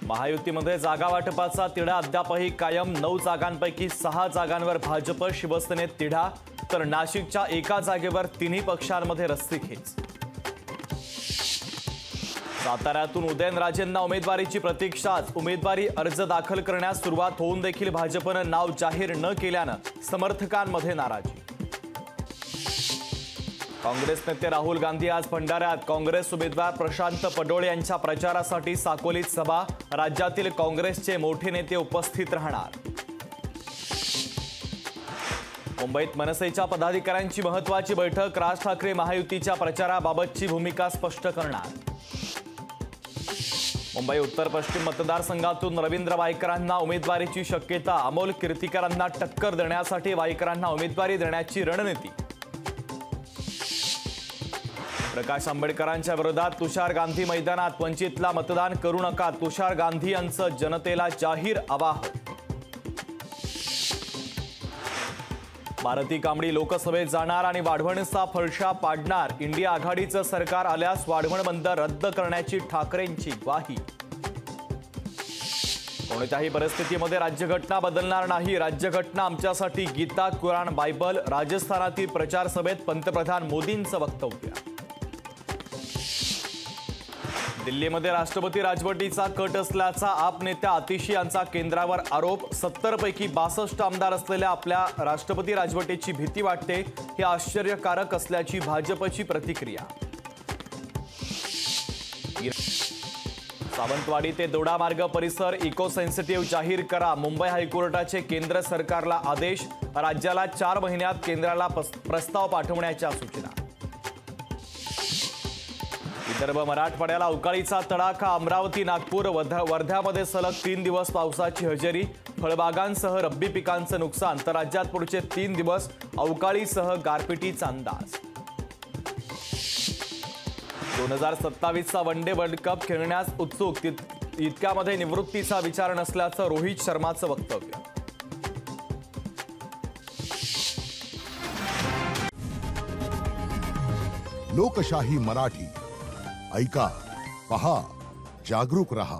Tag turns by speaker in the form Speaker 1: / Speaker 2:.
Speaker 1: महायुतीमध्ये जागा वाटपाचा तिढा अद्यापही कायम। 9 जागांपैकी 6 जागांवर भाजप शिवसेनेत तिढा, तर नाशिकच्या एका जागेवर तिन्ही पक्षांमध्ये रस्सीखेच। साताऱ्यातून उदयनराजेंना उमेदवारीची प्रतीक्षाच। उमेदवारी अर्ज दाखल करण्यास सुरुवात होऊन देखील भाजपनं नाव जाहीर न केल्यानं समर्थकांमध्ये नाराजी। काँग्रेस नेते राहुल गांधी आज भंडाऱ्यात। काँग्रेस उमेदवार प्रशांत पडोळे यांच्या प्रचारासाठी साकोलीत सभा। राज्यातील काँग्रेसचे मोठे नेते उपस्थित राहणार। मुंबईत मनसेच्या पदाधिकाऱ्यांची महत्त्वाची बैठक। राज ठाकरे महायुतीच्या प्रचाराबाबतची भूमिका स्पष्ट करणार। मुंबई उत्तर पश्चिम मतदारसंघातून रवींद्र वायकरांना उमेदवारीची शक्यता। अमोल कीर्तीकरांना टक्कर देण्यासाठी वायकरांना उमेदवारी देण्याची रणनीती। प्रकाश आंबेडकरांच्या विरोधात तुषार गांधी मैदानात। वंचितला मतदान करू नका, तुषार गांधी यांचं जनतेला जाहीर आवाहन। भारती कांबडी लोकसभेत जाणार आणि वाढवणचा फडशा पाडणार। इंडिया आघाडीचं सरकार आल्यास वाढवण बंद रद्द करण्याची ठाकरेंची ग्वाही। कोणत्याही परिस्थितीमध्ये राज्यघटना बदलणार नाही। राज्यघटना आमच्यासाठी गीता, कुराण, बायबल। राजस्थानातील प्रचार सभेत पंतप्रधान मोदींचं वक्तव्य। दिल्लीमध्ये राष्ट्रपती राजवटीचा कट असल्याचा आप नेत्या आतिशी यांचा केंद्रावर आरोप। 70 पैकी 62 आमदार असलेल्या आपल्या राष्ट्रपती राजवटीची भीती वाटते, हे आश्चर्यकारक असल्याची भाजपची प्रतिक्रिया। सावंतवाडी ते दोडामार्ग परिसर इको सेन्सिटिव्ह जाहीर करा। मुंबई हायकोर्टाचे केंद्र सरकारला आदेश। राज्याला 4 महिन्यात केंद्राला प्रस्ताव पाठवण्याच्या सूचना। विदर्भ मराठवाड्याला अवकाळीचा तडाखा। अमरावती, नागपूर, वर्ध्यामध्ये सलग 3 दिवस पावसाची हजेरी। फळबागांसह रब्बी पिकांचं नुकसान, तर राज्यात पुढचे 3 दिवस अवकाळीसह गारपिटीचा अंदाज। 2027चा वनडे वर्ल्ड कप खेळण्यास उत्सुक, इतक्यामध्ये निवृत्तीचा विचार नसल्याचं रोहित शर्माचं वक्तव्य।
Speaker 2: लोकशाही मराठी ऐका, पहा, जागरूक रहा।